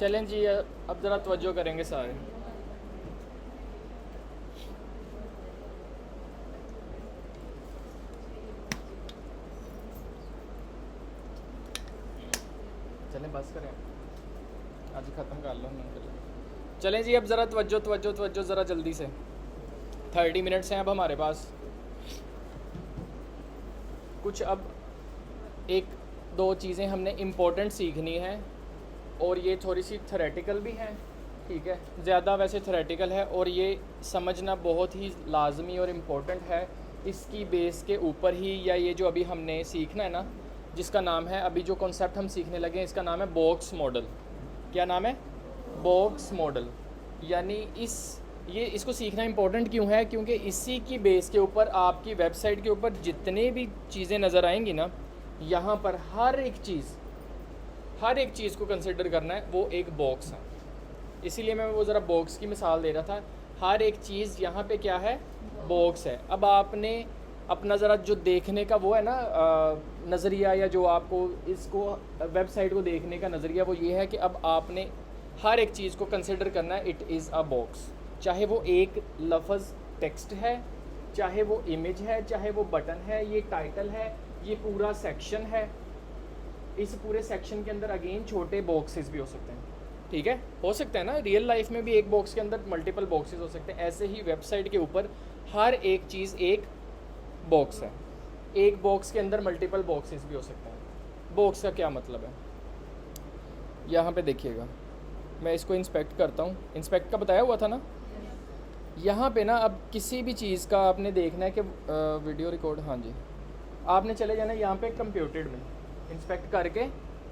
चलें जी, अब ज़रा तवज्जो करेंगे सारे। चलें बस करें, आज ख़त्म कर लो हमने। चलें जी, अब ज़रा तवज्जो तवज्जो तवज्जो ज़रा जल्दी से। 30 मिनट्स हैं अब हमारे पास। कुछ अब एक दो चीज़ें हमने इम्पोर्टेंट सीखनी है, और ये थोड़ी सी थ्योरेटिकल भी हैं, ठीक है, ज़्यादा वैसे थ्योरेटिकल है, और ये समझना बहुत ही लाजमी और इम्पोर्टेंट है। इसकी बेस के ऊपर ही, या ये जो अभी हमने सीखना है ना, जिसका नाम है, अभी जो कॉन्सेप्ट हम सीखने लगे हैं, इसका नाम है बॉक्स मॉडल। क्या नाम है? Box model. यानी ये इसको सीखना इंपॉर्टेंट क्यों है? क्योंकि इसी की बेस के ऊपर आपकी वेबसाइट के ऊपर जितने भी चीज़ें नज़र आएंगी ना, यहाँ पर हर एक चीज़ को कंसिडर करना है, वो एक बॉक्स है। इसीलिए मैं वो ज़रा बॉक्स की मिसाल दे रहा था। हर एक चीज़ यहाँ पे क्या है? बॉक्स है। अब आपने अपना ज़रा जो देखने का वो है ना नज़रिया, या जो आपको इसको वेबसाइट को देखने का नज़रिया, वो ये है कि अब आपने हर एक चीज़ को कंसिडर करना है, इट इज़ अ बॉक्स। चाहे वो एक लफ्ज़ टेक्स्ट है, चाहे वो इमेज है, चाहे वो बटन है, ये टाइटल है, ये पूरा सेक्शन है। इस पूरे सेक्शन के अंदर अगेन छोटे बॉक्सेस भी हो सकते हैं, ठीक है, हो सकता है ना, रियल लाइफ में भी एक बॉक्स के अंदर मल्टीपल बॉक्सेस हो सकते हैं। ऐसे ही वेबसाइट के ऊपर हर एक चीज़ एक बॉक्स है। एक बॉक्स के अंदर मल्टीपल बॉक्सेस भी हो सकते हैं। बॉक्स का क्या मतलब है? यहाँ पे देखिएगा, मैं इसको इंस्पेक्ट करता हूँ। इंस्पेक्ट का बताया हुआ था ना। यहाँ पे ना अब किसी भी चीज़ का आपने देखना है कि वीडियो रिकॉर्ड, हाँ जी, आपने चले जाना यहाँ पे कंप्यूटेड में, इंस्पेक्ट करके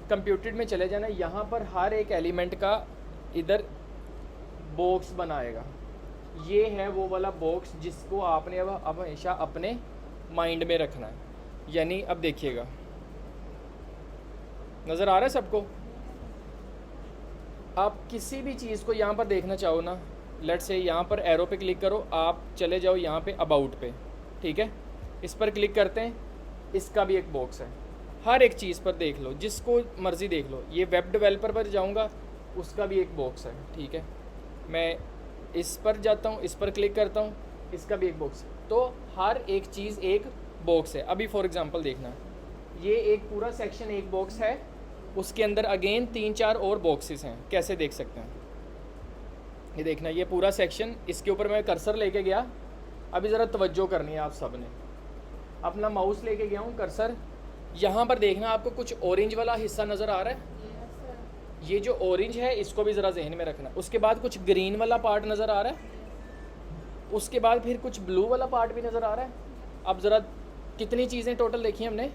कंप्यूटेड में चले जाना। यहाँ पर हर एक एलिमेंट का इधर बॉक्स बनाएगा। ये है वो वाला बॉक्स जिसको आपने अब हमेशा अपने माइंड में रखना है। यानी अब देखिएगा, नज़र आ रहा है सबको? आप किसी भी चीज़ को यहाँ पर देखना चाहो ना, लेट्स से यहाँ पर एरो पे क्लिक करो, आप चले जाओ यहाँ पे अबाउट पे, ठीक है, इस पर क्लिक करते हैं, इसका भी एक बॉक्स है। हर एक चीज़ पर देख लो, जिसको मर्ज़ी देख लो। ये वेब डेवलपर पर जाऊँगा, उसका भी एक बॉक्स है, ठीक है। मैं इस पर जाता हूँ, इस पर क्लिक करता हूँ, इसका भी एक बॉक्स है। तो हर एक चीज़ एक बॉक्स है। अभी फॉर एग्ज़ाम्पल देखना, ये एक पूरा सेक्शन एक बॉक्स है, उसके अंदर अगेन 3-4 और बॉक्सेस हैं। कैसे देख सकते हैं? ये देखना, ये पूरा सेक्शन, इसके ऊपर मैं कर्सर लेके गया। अभी ज़रा तवज्जो करनी है आप सब ने। अपना माउस लेके गया हूँ, कर्सर, यहाँ पर देखना, आपको कुछ ऑरेंज वाला हिस्सा नज़र आ रहा है? ये जो ऑरेंज है, इसको भी ज़रा जहन में रखना। उसके बाद कुछ ग्रीन वाला पार्ट नज़र आ रहा है, उसके बाद फिर कुछ ब्लू वाला पार्ट भी नज़र आ रहा है। अब ज़रा कितनी चीज़ें टोटल देखी हमने?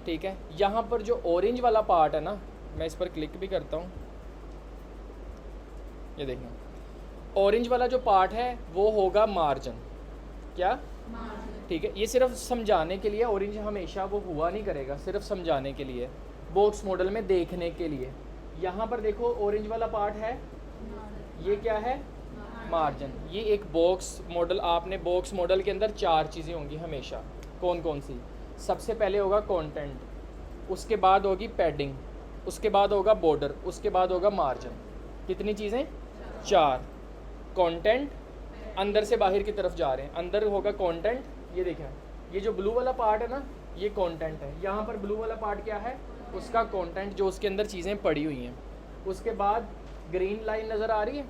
ठीक है। यहाँ पर जो ऑरेंज वाला पार्ट है ना, मैं इस पर क्लिक भी करता हूँ, ये देखना, ऑरेंज वाला जो पार्ट है वो होगा मार्जिन। क्या? ठीक है। ये सिर्फ समझाने के लिए, ऑरेंज हमेशा वो हुआ नहीं करेगा, सिर्फ समझाने के लिए, बॉक्स मॉडल में देखने के लिए। यहाँ पर देखो, ऑरेंज वाला पार्ट है, ये क्या है? मार्जिन। ये एक बॉक्स मॉडल, आपने बॉक्स मॉडल के अंदर 4 चीज़ें होंगी हमेशा। कौन कौन सी? सबसे पहले होगा कंटेंट, उसके बाद होगी पैडिंग, उसके बाद होगा बॉर्डर, उसके बाद होगा मार्जिन। कितनी चीज़ें? 4। कंटेंट अंदर से बाहर की तरफ जा रहे हैं, अंदर होगा कंटेंट। ये देखें, ये जो ब्लू वाला पार्ट है ना, ये कंटेंट है। यहाँ पर ब्लू वाला पार्ट क्या है? उसका कंटेंट, जो उसके अंदर चीज़ें पड़ी हुई हैं। उसके बाद ग्रीन लाइन नज़र आ रही है,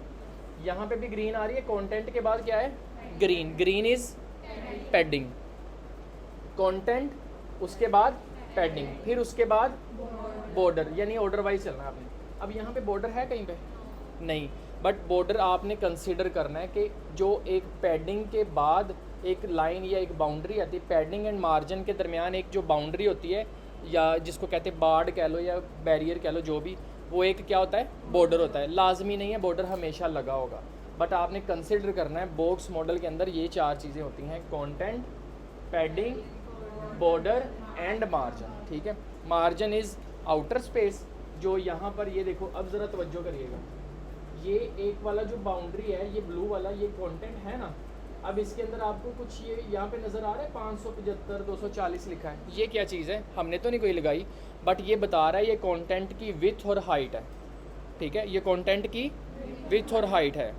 यहाँ पे भी ग्रीन आ रही है। कंटेंट के बाद क्या है? Green. Green is padding. Content, उसके बाद पैडिंग, फिर उसके बाद बॉर्डर, यानी ऑर्डर वाइज चलना है आपने। अब यहाँ पे बॉर्डर है कहीं पे? नहीं, बट बॉर्डर आपने कंसीडर करना है कि जो एक पैडिंग के बाद एक लाइन या एक बाउंड्री आती है, पैडिंग एंड मार्जिन के दरमियान एक जो बाउंड्री होती है, या जिसको कहते हैं बार्ड कह लो या बैरियर कह लो, जो भी, वो एक क्या होता है? बॉर्डर होता है। लाजमी नहीं है बॉर्डर हमेशा लगा होगा, बट आपने कंसिडर करना है बॉक्स मॉडल के अंदर ये 4 चीज़ें होती हैं: content, padding, border and margin. ठीक है। मार्जिन इज़ आउटर स्पेस, जो यहाँ पर ये देखो, अब ज़रा तवज्जो करिएगा, ये एक वाला जो बाउंड्री है, ये ब्लू वाला, ये कंटेंट है ना। अब इसके अंदर आपको कुछ ये यहाँ पे नज़र आ रहा है 575 240 लिखा है। ये क्या चीज़ है? हमने तो नहीं कोई लगाई, बट ये बता रहा है ये कंटेंट की विड्थ और हाइट है। ठीक है, ये कंटेंट की विड्थ और हाइट है,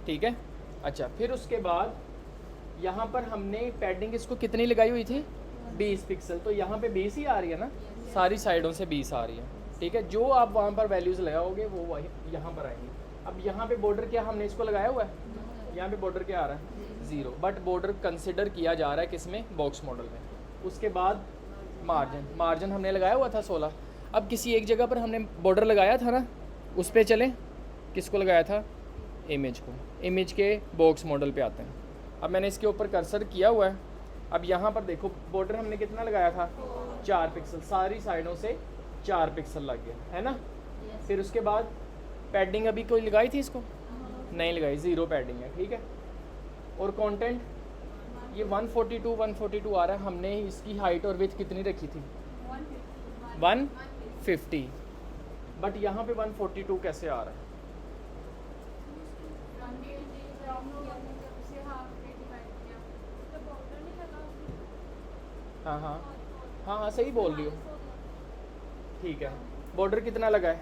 ठीक है। अच्छा, फिर उसके बाद यहाँ पर हमने पैडिंग इसको कितनी लगाई हुई थी, 20 पिक्सल, तो यहाँ पे 20 ही आ रही है ना, सारी साइडों से 20 आ रही है, ठीक है। जो आप वहाँ पर वैल्यूज़ लगाओगे वो वही यहाँ पर आएंगी। अब यहाँ पे बॉर्डर क्या हमने इसको लगाया हुआ है, यहाँ पे बॉर्डर क्या आ रहा है, 0, बट बॉर्डर कंसिडर किया जा रहा है किस में, बॉक्स मॉडल में। उसके बाद मार्जिन हमने लगाया हुआ था 16। अब किसी एक जगह पर हमने बॉर्डर लगाया था ना, उस पर चलें, किसको लगाया था, इमेज को, इमेज के बॉक्स मॉडल पे आते हैं। अब मैंने इसके ऊपर कर्सर किया हुआ है। अब यहाँ पर देखो बॉर्डर हमने कितना लगाया था, 4 पिक्सल, सारी साइडों से 4 पिक्सल लग गया है ना। फिर उसके बाद पैडिंग अभी कोई लगाई थी इसको, नहीं लगाई, 0 पैडिंग है, ठीक है। और कंटेंट ये 142 आ रहा है, हमने इसकी हाइट और विड्थ कितनी रखी थी, 150, बट यहाँ पे 142 कैसे आ रहा है, हाँ हाँ हाँ हाँ सही बोल रही हो, ठीक है। बॉर्डर कितना लगा है,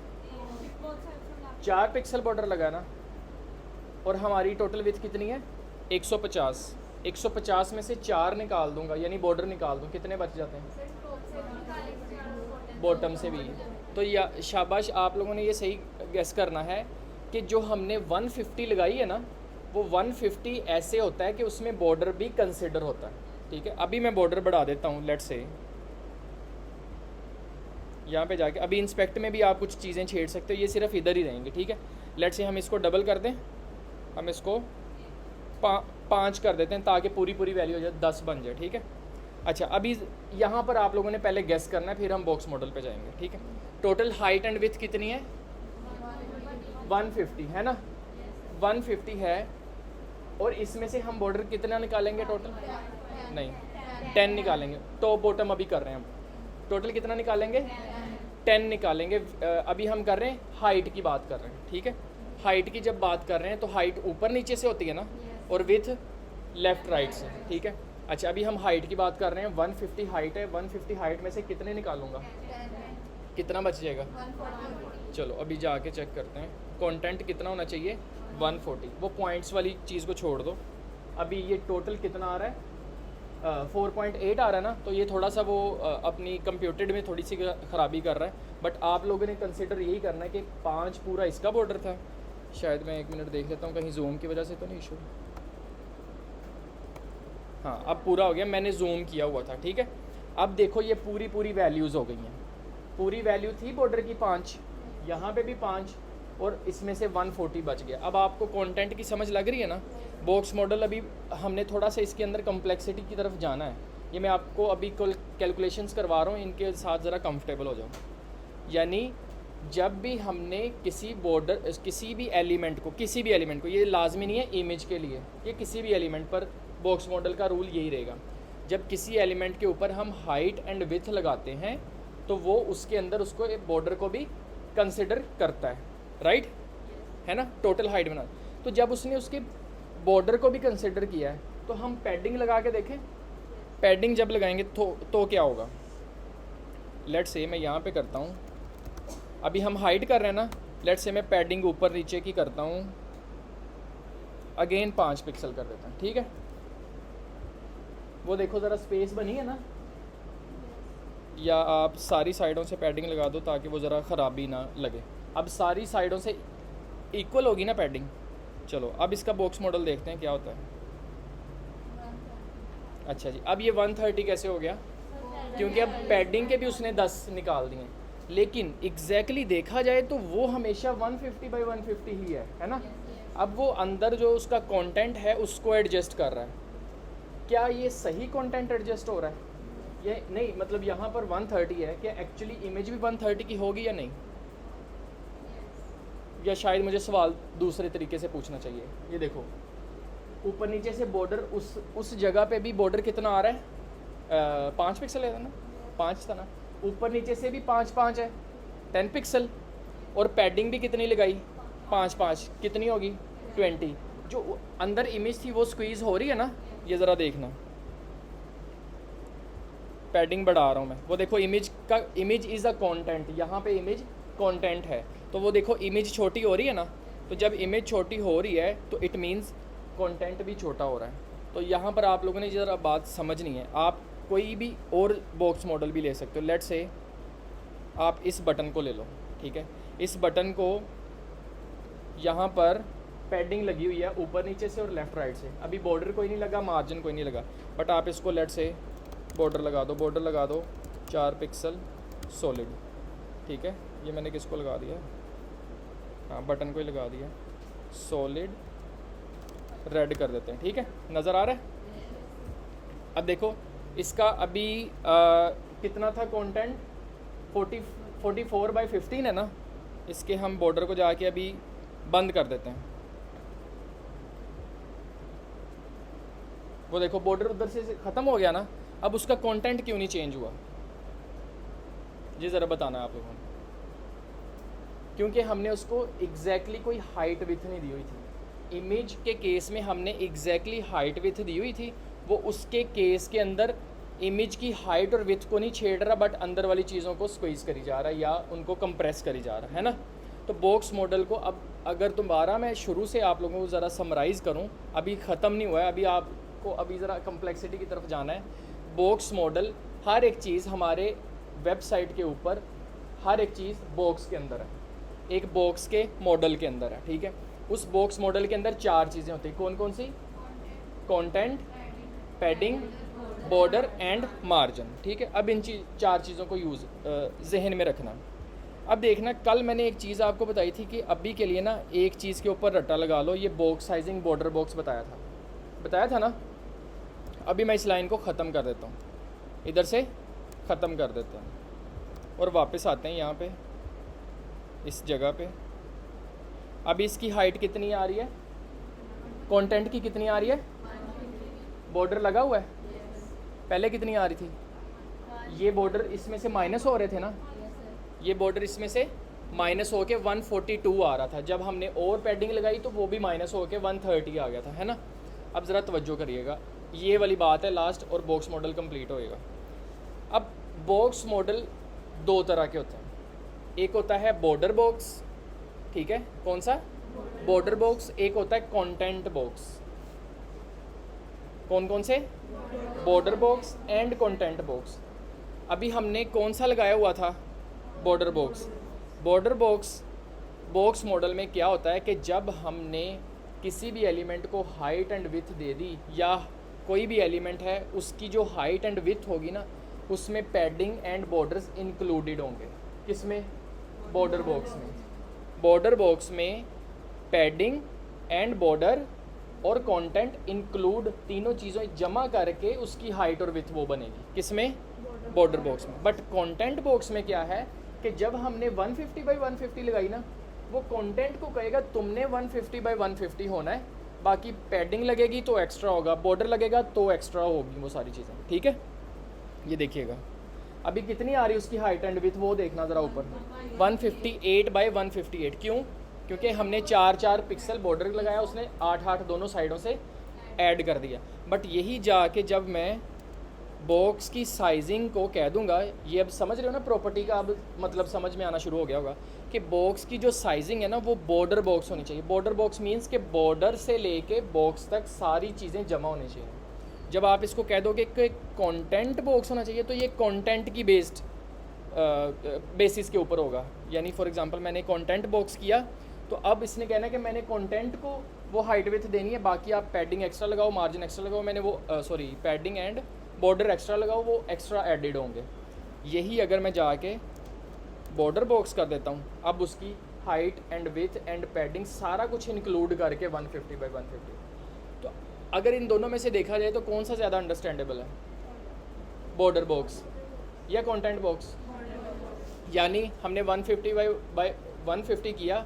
4 पिक्सल बॉर्डर लगा ना, और हमारी टोटल विड्थ कितनी है, 150। 150 में से 4 निकाल दूंगा, यानी बॉर्डर निकाल दूँ, कितने बच जाते हैं, बॉटम से भी। तो या शाबाश, आप लोगों ने ये सही गेस करना है कि जो हमने 150 लगाई है ना, वो 150 ऐसे होता है कि उसमें बॉर्डर भी कंसिडर होता है, ठीक है। अभी मैं बॉर्डर बढ़ा देता हूँ, लेट्स से यहाँ पे जाके, अभी इंस्पेक्ट में भी आप कुछ चीज़ें छेड़ सकते हो, ये सिर्फ इधर ही रहेंगे, ठीक है। लेट्स से हम इसको डबल कर दें, हम इसको 5 कर देते हैं ताकि पूरी वैल्यू हो जाए, 10 बन जाए, ठीक है। अच्छा, अभी यहाँ पर आप लोगों ने पहले गेस करना है, फिर हम बॉक्स मॉडल पे जाएंगे, ठीक है। टोटल हाइट एंड विड्थ कितनी है, 150 है ना, 150 है, और इसमें से हम बॉर्डर कितना निकालेंगे टोटल, नहीं 10 निकालेंगे, टॉप बॉटम अभी कर रहे हैं हम, टोटल कितना निकालेंगे, 10 निकालेंगे। अभी हम कर रहे हैं हाइट की बात कर रहे हैं, ठीक है। हाइट की जब बात कर रहे हैं तो हाइट ऊपर नीचे से होती है ना, और विथ लेफ़्ट राइट से, ठीक है। अच्छा, अभी हम हाइट की बात कर रहे हैं, 150 हाइट है, 150 हाइट में से कितने निकालूंगा, कितना बच जाएगा, चलो अभी जाके चेक करते हैं। कंटेंट कितना होना चाहिए, 140, वो पॉइंट्स वाली चीज़ को छोड़ दो। अभी ये टोटल कितना आ रहा है, 4.8 आ रहा है ना, तो ये थोड़ा सा वो अपनी कंप्यूटेड में थोड़ी सी ख़राबी कर रहा है, बट आप लोगों ने कंसिडर यही करना है कि 5 पूरा इसका बॉर्डर था। शायद मैं 1 मिनट देख लेता हूँ, कहीं जूम की वजह से तो नहीं इशू, हाँ अब पूरा हो गया, मैंने जूम किया हुआ था, ठीक है। अब देखो ये पूरी वैल्यूज़ हो गई हैं, पूरी वैल्यू थी बॉर्डर की 5, यहाँ पे भी 5, और इसमें से 140 बच गया। अब आपको कंटेंट की समझ लग रही है ना। बॉक्स मॉडल अभी हमने थोड़ा सा इसके अंदर कम्प्लेक्सिटी की तरफ जाना है, ये मैं आपको अभी कैलकुलेशंस करवा रहा हूँ, इनके साथ ज़रा कंफर्टेबल हो जाओ। यानी जब भी हमने किसी बॉर्डर, किसी भी एलिमेंट को, ये लाजमी नहीं है इमेज के लिए, ये किसी भी एलिमेंट पर बॉक्स मॉडल का रूल यही रहेगा, जब किसी एलिमेंट के ऊपर हम हाइट एंड विड्थ लगाते हैं तो वो उसके अंदर उसको बॉर्डर को भी कंसिडर करता है, राइट है ना, टोटल हाइट बना। तो जब उसने उसके बॉर्डर को भी कंसिडर किया है तो हम पैडिंग लगा के देखें, पैडिंग जब लगाएंगे तो क्या होगा। लेट्स से मैं यहाँ पे करता हूँ, अभी हम हाइट कर रहे हैं ना, लेट्स से मैं पैडिंग ऊपर नीचे की करता हूँ, अगेन 5 पिक्सल कर देता हूँ, ठीक है। वो देखो ज़रा स्पेस बनी है ना, या आप सारी साइडों से पैडिंग लगा दो ताकि वो ज़रा ख़राबी ना लगे। अब सारी साइडों से इक्वल होगी ना पैडिंग। चलो अब इसका बॉक्स मॉडल देखते हैं क्या होता है। अच्छा जी, अब ये 130 कैसे हो गया, क्योंकि अब पैडिंग के भी उसने 10 निकाल दिए, लेकिन एग्जैक्टली देखा जाए तो वो हमेशा 150 बाई 150 ही है ना। अब वो अंदर जो उसका कंटेंट है उसको एडजस्ट कर रहा है। क्या ये सही कंटेंट एडजस्ट हो रहा है, ये नहीं, मतलब यहाँ पर 130 है, क्या एक्चुअली इमेज भी 130 की होगी या नहीं, या शायद मुझे सवाल दूसरे तरीके से पूछना चाहिए। ये देखो ऊपर नीचे से बॉर्डर, उस जगह पे भी बॉर्डर कितना आ रहा है, 5 पिक्सल है ना, 5 था ना, ऊपर नीचे से भी 5 है, 10 पिक्सल, और पैडिंग भी कितनी लगाई, 5 कितनी होगी, 20। जो अंदर इमेज थी वो स्क्वीज़ हो रही है ना, ये ज़रा देखना, पैडिंग बढ़ा रहा हूँ मैं, वो देखो इमेज का, इमेज इज़ अ कंटेंट, यहाँ पे इमेज कंटेंट है, तो वो देखो इमेज छोटी हो रही है ना, तो जब इमेज छोटी हो रही है तो इट मीन्स कंटेंट भी छोटा हो रहा है। तो यहाँ पर आप लोगों ने ज़रा बात समझनी है। आप कोई भी और बॉक्स मॉडल भी ले सकते हो। लेट्स से आप इस बटन को ले लो, ठीक है, इस बटन को यहाँ पर पैडिंग लगी हुई है ऊपर नीचे से और लेफ़्ट राइट से, अभी बॉर्डर कोई नहीं लगा, मार्जिन कोई नहीं लगा, बट आप इसको लेट्स से बॉर्डर लगा दो, बॉर्डर लगा दो 4 पिक्सल सॉलिड, ठीक है, ये मैंने किसको लगा दिया, हाँ बटन को ही लगा दिया, सॉलिड रेड कर देते हैं, ठीक है, नज़र आ रहा है। अब देखो इसका अभी कितना था कंटेंट, 44/15 है ना, इसके हम बॉर्डर को जाके अभी बंद कर देते हैं। वो देखो बॉर्डर उधर से ख़त्म हो गया ना, अब उसका कंटेंट क्यों नहीं चेंज हुआ, ये ज़रा बताना है आप लोगों ने। क्योंकि हमने उसको एग्जैक्टली कोई हाइट विथ नहीं दी हुई थी। इमेज के केस में हमने एग्जैक्टली हाइट विथ दी हुई थी, वो उसके केस के अंदर इमेज की हाइट और विथ को नहीं छेड़ रहा, बट अंदर वाली चीज़ों को स्क्वीज़ करी जा रहा है या उनको कंप्रेस करी जा रहा है ना। तो बॉक्स मॉडल को अब अगर दोबारा मैं शुरू से आप लोगों को ज़रा समराइज़ करूं, अभी ख़त्म नहीं हुआ है, अभी आपको अभी ज़रा कम्प्लेक्सिटी की तरफ जाना है। बॉक्स मॉडल, हर एक चीज़ हमारे वेबसाइट के ऊपर, हर एक चीज़ बॉक्स के अंदर है, एक बॉक्स के मॉडल के अंदर है, ठीक है। उस बॉक्स मॉडल के अंदर 4 चीज़ें होती हैं, कौन कौन सी, content, padding, border and margin, ठीक है। अब इन 4 चीज़ों को जहन में रखना। अब देखना, कल मैंने एक चीज़ आपको बताई थी कि अभी के लिए ना एक चीज़ के ऊपर रट्टा लगा लो, ये बॉक्स साइजिंग बॉर्डर बॉक्स बताया था ना। अभी मैं इस लाइन को ख़त्म कर देता हूँ, इधर से ख़त्म कर देते हैं और वापस आते हैं यहाँ पे इस जगह पे। अभी इसकी हाइट कितनी आ रही है, कंटेंट की कितनी आ रही है, बॉर्डर लगा हुआ है, पहले कितनी आ रही थी, ये बॉर्डर इसमें से माइनस हो रहे थे ना, ये बॉर्डर इसमें से माइनस होके 142 आ रहा था, जब हमने और पैडिंग लगाई तो वो भी माइनस होके 130 आ गया था, है ना। अब ज़रा तवज्जो करिएगा, ये वाली बात है लास्ट, और बॉक्स मॉडल कंप्लीट होएगा। अब बॉक्स मॉडल 2 तरह के होते हैं, एक होता है बॉर्डर बॉक्स, ठीक है, कौन सा, बॉर्डर बॉक्स, एक होता है कंटेंट बॉक्स। कौन कौन से, border box and content box. अभी हमने कौन सा लगाया हुआ था, border box. Border box box model में क्या होता है कि जब हमने किसी भी एलिमेंट को हाइट एंड विथ दे दी, या कोई भी एलिमेंट है उसकी जो हाइट एंड विथ होगी ना, उसमें पैडिंग एंड बॉर्डर्स इंक्लूडेड होंगे। किसमें, बॉर्डर बॉक्स में। बॉर्डर बॉक्स में पैडिंग एंड बॉर्डर और कंटेंट इंक्लूड, तीनों चीज़ों जमा करके उसकी हाइट और विथ वो बनेगी। किसमें, बॉर्डर बॉक्स में। बट कंटेंट बॉक्स में क्या है कि जब हमने 150/150 लगाई ना, वो कंटेंट को कहेगा तुमने 150/150 होना है, बाकी पैडिंग लगेगी तो एक्स्ट्रा होगा, बॉर्डर लगेगा तो एक्स्ट्रा होगी, वो सारी चीज़ें, ठीक है। ये देखिएगा अभी कितनी आ रही है उसकी हाइट एंड विथ, वो देखना ज़रा ऊपर, 158/158। क्यों, क्योंकि हमने 4 पिक्सल बॉर्डर लगाया, उसने 8 दोनों साइडों से ऐड कर दिया। बट यही जाके जब मैं बॉक्स की साइजिंग को कह दूंगा, ये अब समझ रहे हो ना प्रॉपर्टी का, अब मतलब समझ में आना शुरू हो गया होगा कि बॉक्स की जो साइजिंग है ना वो बॉर्डर बॉक्स होनी चाहिए। बॉर्डर बॉक्स मीन्स कि बॉर्डर से लेके बॉक्स तक सारी चीज़ें जमा होनी चाहिए। जब आप इसको कह दोगे कि कंटेंट बॉक्स होना चाहिए, तो ये कंटेंट की बेसिस के ऊपर होगा। यानी फॉर एग्जांपल मैंने कंटेंट बॉक्स किया, तो अब इसने कहना है कि मैंने कंटेंट को वो हाइट विथ देनी है, बाकी आप पैडिंग एक्स्ट्रा लगाओ, मार्जिन एक्स्ट्रा लगाओ, मैंने वो पैडिंग एंड बॉर्डर एक्स्ट्रा लगाओ, वो एक्स्ट्रा एडिड होंगे। यही अगर मैं जाके बॉर्डर बॉक्स कर देता हूँ, अब उसकी height and with and padding सारा कुछ इंक्लूड करके 150/150। तो अगर इन दोनों में से देखा जाए तो कौन सा ज़्यादा अंडरस्टैंडेबल है, बॉर्डर बॉक्स या कंटेंट बॉक्स। यानी हमने 150/150 किया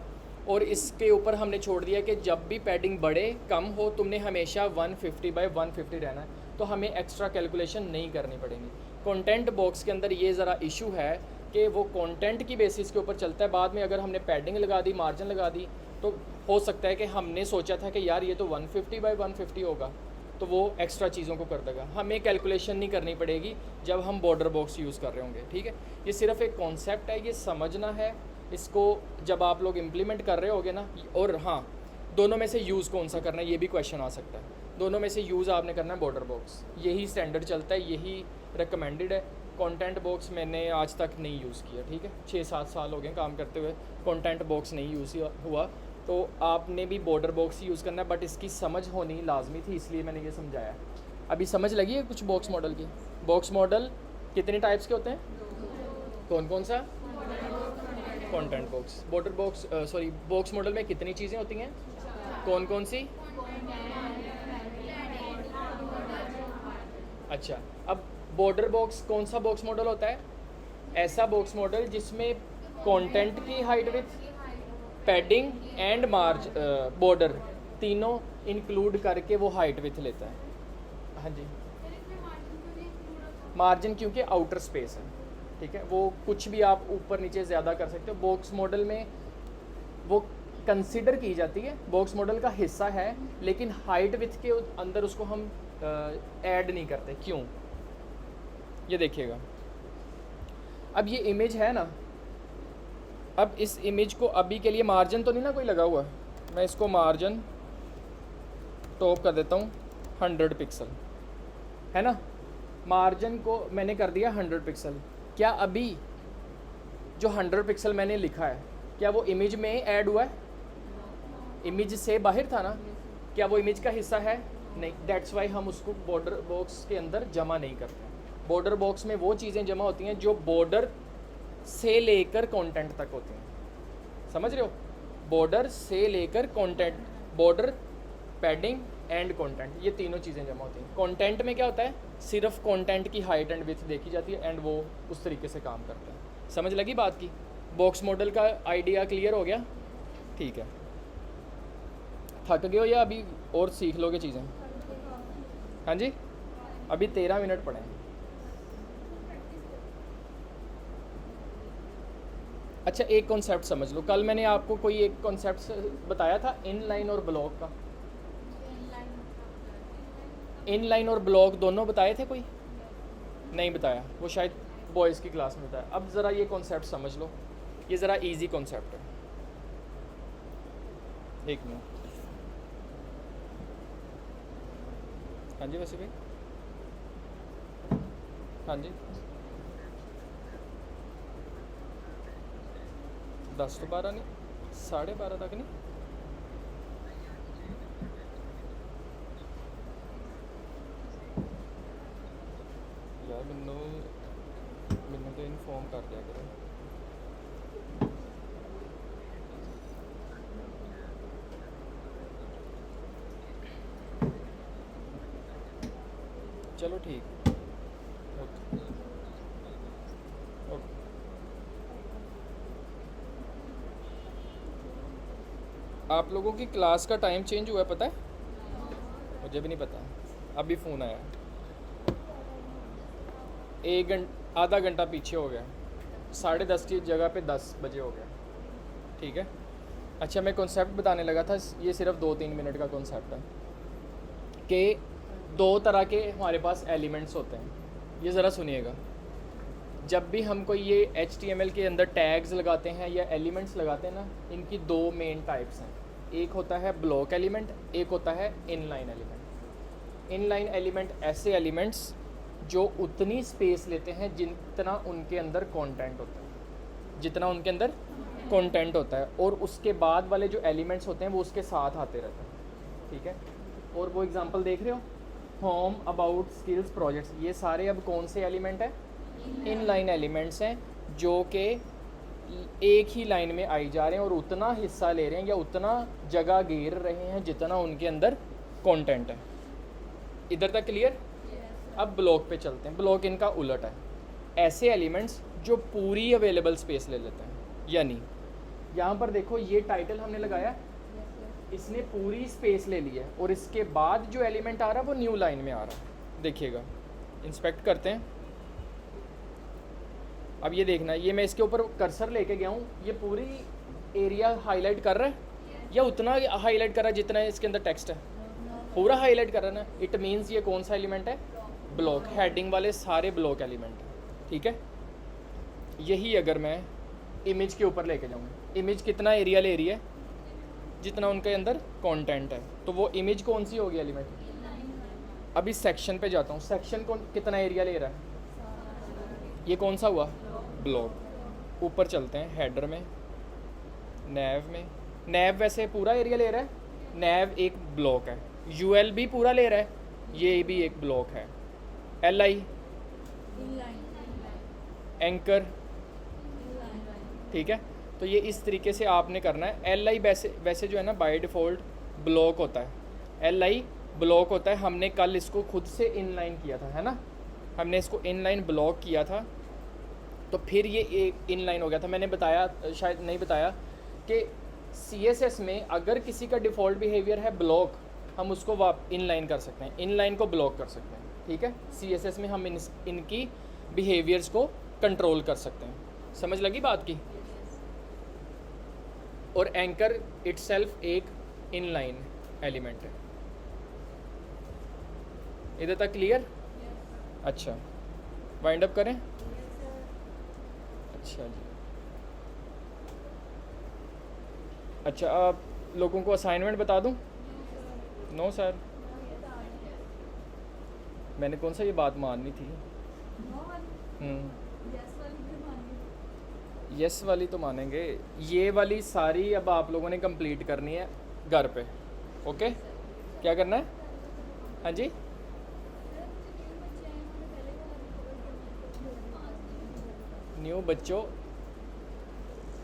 और इसके ऊपर हमने छोड़ दिया कि जब भी पैडिंग बढ़े कम हो, तुमने हमेशा 150/150 रहना है, तो हमें एक्स्ट्रा कैलकुलेशन नहीं करनी पड़ेगी। कंटेंट बॉक्स के अंदर ये ज़रा इशू है कि वो कंटेंट की बेसिस के ऊपर चलता है। बाद में अगर हमने पैडिंग लगा दी, मार्जिन लगा दी, तो हो सकता है कि हमने सोचा था कि यार ये तो 150/150 होगा, तो वो एक्स्ट्रा चीज़ों को कर देगा, हमें कैलकुलेशन नहीं करनी पड़ेगी जब हम बॉर्डर बॉक्स यूज़ कर रहे होंगे। ठीक है, ये सिर्फ एक कॉन्सेप्ट है, ये समझना है इसको जब आप लोग इम्प्लीमेंट कर रहे होगे ना। और हाँ, दोनों में से यूज़ कौन सा करना है ये भी क्वेश्चन आ सकता है। दोनों में से यूज़ आपने करना है बॉर्डर बॉक्स, यही स्टैंडर्ड चलता है, यही रिकमेंडेड है। कंटेंट बॉक्स मैंने आज तक नहीं यूज़ किया। ठीक है, 6-7 साल हो गए काम करते हुए, कंटेंट बॉक्स नहीं यूज़ हुआ। तो आपने भी बॉर्डर बॉक्स ही यूज़ करना है, बट इसकी समझ होनी लाजमी थी, इसलिए मैंने ये समझाया। अभी समझ लगी है कुछ बॉक्स मॉडल की? बॉक्स मॉडल कितने टाइप्स के होते हैं? कौन कौन सा? Content box, border box, sorry, box model में कितनी चीज़ें होती हैं? कौन कौन सी? अच्छा, अब बॉर्डर बॉक्स कौन सा बॉक्स मॉडल होता है? ऐसा बॉक्स मॉडल जिसमें कंटेंट की height width, padding and Marge border तीनों इंक्लूड करके वो हाइट विड्थ लेता है। हाँ जी, मार्जिन क्योंकि आउटर स्पेस है। ठीक है, वो कुछ भी आप ऊपर नीचे ज़्यादा कर सकते हो। बॉक्स मॉडल में वो कंसिडर की जाती है, बॉक्स मॉडल का हिस्सा है, लेकिन हाइट विड्थ के अंदर उसको हम ऐड नहीं करते। क्यों? ये देखिएगा, अब ये इमेज है ना, अब इस इमेज को अभी के लिए मार्जिन तो नहीं ना कोई लगा हुआ, मैं इसको मार्जिन टॉप कर देता हूँ 100 पिक्सल, है ना। मार्जिन को मैंने कर दिया 100 पिक्सल। क्या अभी जो 100 पिक्सल मैंने लिखा है, क्या वो इमेज में ऐड हुआ है? इमेज से बाहर था ना, क्या वो इमेज का हिस्सा है? नहीं। दैट्स वाई हम उसको बॉर्डर बॉक्स के अंदर जमा नहीं करते। बॉर्डर बॉक्स में वो चीज़ें जमा होती हैं जो बॉर्डर से लेकर कंटेंट तक होती हैं। समझ रहे हो? बॉर्डर से लेकर content, border, padding and content, ये तीनों चीज़ें जमा होती हैं। कंटेंट में क्या होता है? सिर्फ कंटेंट की हाइट एंड विड्थ देखी जाती है एंड वो उस तरीके से काम करता है। समझ लगी बात की? बॉक्स मॉडल का आइडिया क्लियर हो गया? ठीक है, थक गए हो या अभी और सीख लोगे चीज़ें? हाँ जी, अभी 13 मिनट पड़े हैं। अच्छा, एक कॉन्सेप्ट समझ लो, कल मैंने आपको कोई एक कॉन्सेप्ट बताया था इनलाइन और ब्लॉक का। इनलाइन और ब्लॉक दोनों बताए थे? कोई नहीं बताया? वो शायद बॉयज़ की क्लास में बताया। अब ज़रा ये कॉन्सेप्ट समझ लो, ये ज़रा इजी कॉन्सेप्ट है। एक मिनट। हाँ जी, वैसे भाई, हाँ जी, 10 तो 12 नहीं, 12:30 तक नहीं। यार मैंने तो इन्फॉर्म कर दिया करो। चलो ठीक, ओके ओके। आप लोगों की क्लास का टाइम चेंज हुआ है, पता है? मुझे भी नहीं पता, अभी फ़ोन आया। 1 घंटा, आधा घंटा पीछे हो गया, 10:30 की जगह पे 10 बजे हो गया। ठीक है, अच्छा, मैं कॉन्सेप्ट बताने लगा था, ये सिर्फ 2-3 मिनट का कॉन्सेप्ट है कि 2 तरह के हमारे पास एलिमेंट्स होते हैं। ये ज़रा सुनिएगा, जब भी हम कोई ये HTML के अंदर टैग्स लगाते हैं या एलिमेंट्स लगाते हैं ना, इनकी 2 मेन टाइप्स हैं। एक होता है ब्लॉक एलिमेंट, एक होता है इनलाइन एलिमेंट। इनलाइन एलिमेंट ऐसे एलिमेंट्स जो उतनी स्पेस लेते हैं जितना उनके अंदर कंटेंट होता है, जितना उनके अंदर कंटेंट होता है, और उसके बाद वाले जो एलिमेंट्स होते हैं वो उसके साथ आते रहते हैं। ठीक है, और वो एग्जांपल देख रहे हो, होम, अबाउट, स्किल्स, प्रोजेक्ट्स, ये सारे अब कौन से एलिमेंट हैं? इनलाइन एलिमेंट्स हैं, जो कि एक ही लाइन में आई जा रहे हैं और उतना हिस्सा ले रहे हैं या उतना जगह घेर रहे हैं जितना उनके अंदर कंटेंट है। इधर तक क्लियर? अब ब्लॉक पे चलते हैं। ब्लॉक इनका उलट है, ऐसे एलिमेंट्स जो पूरी अवेलेबल स्पेस ले लेते हैं। यानी यहाँ पर देखो, ये टाइटल हमने लगाया, इसने पूरी स्पेस ले ली है, और इसके बाद जो एलिमेंट आ रहा है वो न्यू लाइन में आ रहा है। देखिएगा, इंस्पेक्ट करते हैं। अब ये देखना, ये मैं इसके ऊपर कर्सर लेके गया हूँ, ये पूरी एरिया हाईलाइट कर रहा है या उतना हाईलाइट कर रहा है जितना इसके अंदर टेक्स्ट है? पूरा हाईलाइट कर रहा है ना, इट मीन्स ये कौन सा एलिमेंट है, ब्लॉक, हेडिंग वाले सारे ब्लॉक एलिमेंट हैं, ठीक है। यही अगर मैं इमेज के ऊपर लेके जाऊँ, इमेज कितना एरिया ले रही है, जितना उनके अंदर कंटेंट है, तो वो इमेज कौन सी होगी एलिमेंट। अभी सेक्शन पे जाता हूँ, सेक्शन कौन कितना एरिया ले रहा है, ये कौन सा हुआ, ब्लॉक। ऊपर चलते हैं हेडर में, नैव में, नैव वैसे पूरा एरिया ले रहा है, नैव एक ब्लॉक है, यूएल भी पूरा ले रहा है, ये भी एक ब्लॉक है, एलआई, एंकर, ठीक है। तो ये इस तरीके से आपने करना है। एलआई वैसे जो है ना बाय डिफ़ॉल्ट ब्लॉक होता है, एलआई ब्लॉक होता है। हमने कल इसको खुद से इनलाइन किया था, है ना, हमने इसको इनलाइन ब्लॉक किया था, तो फिर ये एक इनलाइन हो गया था। मैंने बताया, शायद नहीं बताया, कि सीएसएस में अगर किसी का डिफ़ॉल्ट बिहेवियर है ब्लॉक, हम उसको इनलाइन कर सकते हैं, इनलाइन को ब्लॉक कर सकते हैं, ठीक है। सीएसएस में हम इनकी बिहेवियर्स को कंट्रोल कर सकते हैं। समझ लगी बात की। और एंकर इटसेल्फ एक इनलाइन एलिमेंट है। इधर तक क्लियर? अच्छा, वाइंड अप करें। अच्छा जी, अच्छा आप लोगों को असाइनमेंट बता दूं? नो सर, मैंने कौन सा ये बात माननी थी। यस वाली तो मानेंगे, ये वाली सारी अब आप लोगों ने कंप्लीट करनी है घर पे। ओके, क्या करना है? हाँ जी, न्यू बच्चों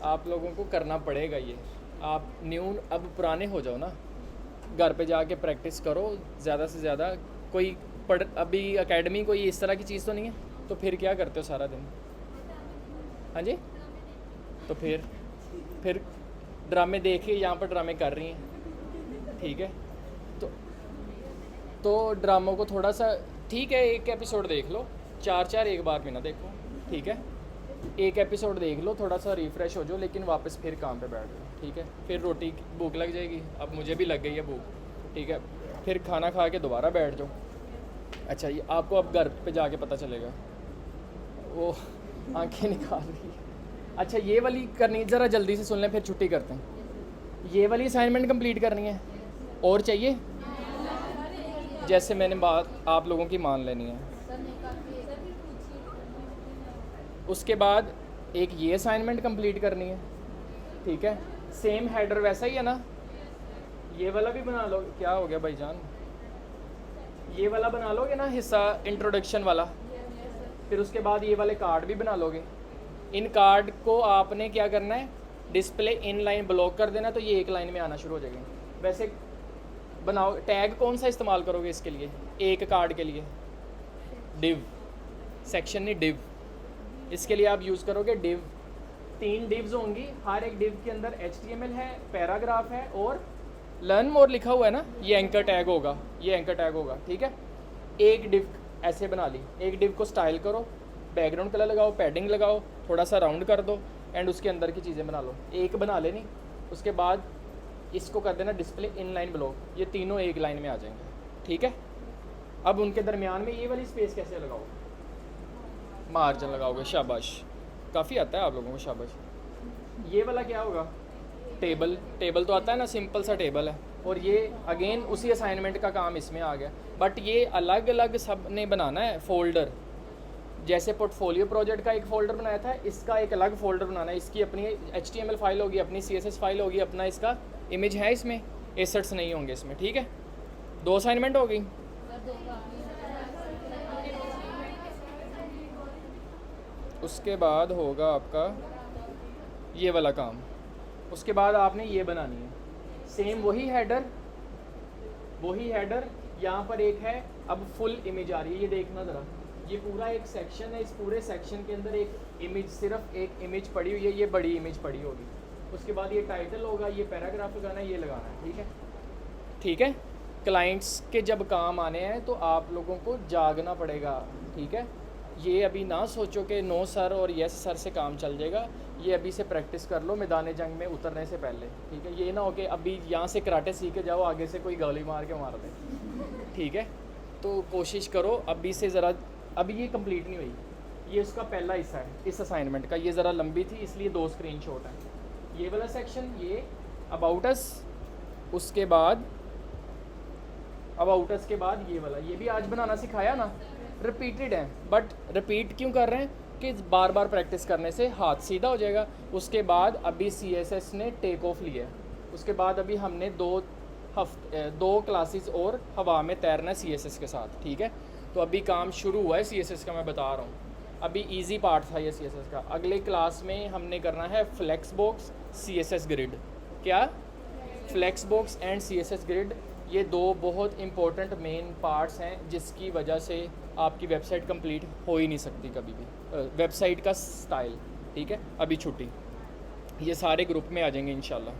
आप लोगों को करना पड़ेगा ये। आप न्यू अब पुराने हो जाओ ना, घर पे जाके प्रैक्टिस करो ज़्यादा से ज़्यादा। कोई अभी एकेडमी कोई इस तरह की चीज़ तो नहीं है, तो फिर क्या करते हो सारा दिन? हाँ जी, तो फिर ड्रामे देख के यहाँ पर ड्रामे कर रही हैं, ठीक है। तो ड्रामों को थोड़ा सा, ठीक है, एक एपिसोड देख लो, चार एक बार में ना देखो, ठीक है। एक एपिसोड देख लो, थोड़ा सा रिफ़्रेश हो जाओ, लेकिन वापस फिर काम पे बैठ जाओ, ठीक है। फिर रोटी भूख लग जाएगी, अब मुझे भी लग गई है भूख, ठीक है। फिर खाना खा के दोबारा बैठ जाओ। अच्छा, ये आपको अब घर पे जाके पता चलेगा। वो आंखें निकाल रही है। अच्छा, ये वाली करनी, ज़रा जल्दी से सुन लें, फिर छुट्टी करते हैं। ये वाली असाइनमेंट कंप्लीट करनी है, और चाहिए? जैसे मैंने बात आप लोगों की मान लेनी है। उसके बाद एक ये असाइनमेंट कंप्लीट करनी है, ठीक है। सेम हेडर वैसा ही है ना, ये वाला भी बना लो। क्या हो गया भाईजान? ये वाला बना लोगे ना हिस्सा, इंट्रोडक्शन वाला। फिर उसके बाद ये वाले कार्ड भी बना लोगे। इन कार्ड को आपने क्या करना है, डिस्प्ले इन लाइन ब्लॉक कर देना, तो ये एक लाइन में आना शुरू हो जाएगा। वैसे बनाओ, टैग कौन सा इस्तेमाल करोगे इसके लिए? एक कार्ड के लिए डिव, सेक्शन नहीं डिव, इसके लिए आप यूज़ करोगे डिव। 3 डिव्स होंगी, हर एक डिव के अंदर HTML है, पैराग्राफ है और लर्न मोर लिखा हुआ है ना, ये एंकर टैग होगा, ये एंकर टैग होगा, ठीक है। एक डिव ऐसे बना ली, एक डिव को स्टाइल करो, बैकग्राउंड कलर लगाओ, पैडिंग लगाओ, थोड़ा सा राउंड कर दो, एंड उसके अंदर की चीज़ें बना लो। एक बना लेनी, उसके बाद इसको कर देना डिस्प्ले इन लाइन ब्लॉक, ये तीनों एक लाइन में आ जाएंगे, ठीक है। अब उनके दरमियान में ये वाली स्पेस कैसे लगाओ? मार्जिन लगाओगे, शाबाश, काफ़ी आता है आप लोगों को, शाबाश। ये वाला क्या होगा? टेबल, टेबल तो आता है ना, सिंपल सा टेबल है। और ये अगेन उसी असाइनमेंट का काम इसमें आ गया, बट ये अलग अलग सब ने बनाना है फोल्डर। जैसे पोर्टफोलियो प्रोजेक्ट का एक फ़ोल्डर बनाया था, इसका एक अलग फ़ोल्डर बनाना है। इसकी अपनी HTML फाइल होगी, अपनी CSS फाइल होगी, अपना इसका इमेज है, इसमें एसेट्स नहीं होंगे इसमें, ठीक है। 2 असाइनमेंट हो गई। उसके बाद होगा आपका ये वाला काम। उसके बाद आपने ये बनानी है, सेम वही हेडर, यहाँ पर एक है, अब फुल इमेज आ रही है, ये देखना ज़रा, ये पूरा एक सेक्शन है, इस पूरे सेक्शन के अंदर एक इमेज, सिर्फ एक इमेज पड़ी हुई है, ये बड़ी इमेज पड़ी होगी। उसके बाद ये टाइटल होगा, ये पैराग्राफ लगाना है, ये लगाना है, ठीक है, ठीक है। क्लाइंट्स के जब काम आने हैं तो आप लोगों को जागना पड़ेगा, ठीक है। ये अभी ना सोचो कि नो सर और यस सर से काम चल जाएगा, ये अभी से प्रैक्टिस कर लो मैदान जंग में उतरने से पहले, ठीक है। ये ना हो कि अभी यहाँ से कराटे सीख के जाओ, आगे से कोई गोली मार के मार दे, ठीक है। तो कोशिश करो अभी से ज़रा, अभी ये कंप्लीट नहीं हुई, ये उसका पहला हिस्सा है इस असाइनमेंट का, ये ज़रा लंबी थी इसलिए 2 स्क्रीनशॉट हैं। ये वाला सेक्शन, ये अबाउट अस, उसके बाद अबाउट अस के बाद ये वाला, ये भी आज बनाना सिखाया ना, रिपीटेड है, बट रिपीट क्यों कर रहे हैं कि बार बार प्रैक्टिस करने से हाथ सीधा हो जाएगा। उसके बाद अभी CSS ने टेक ऑफ लिया है, उसके बाद अभी हमने 2 क्लासेस और हवा में तैरना है CSS के साथ, ठीक है। तो अभी काम शुरू हुआ है CSS का, मैं बता रहा हूँ, अभी इजी पार्ट था ये CSS का। अगले क्लास में हमने करना है फ्लेक्स बॉक्स, CSS ग्रिड। क्या? Flex box and CSS grid, ये 2 बहुत इंपॉर्टेंट मेन पार्ट्स हैं जिसकी वजह से आपकी वेबसाइट कंप्लीट हो ही नहीं सकती कभी भी, वेबसाइट का स्टाइल, ठीक है। अभी छुट्टी, ये सारे ग्रुप में आ जाएंगे इंशाल्लाह।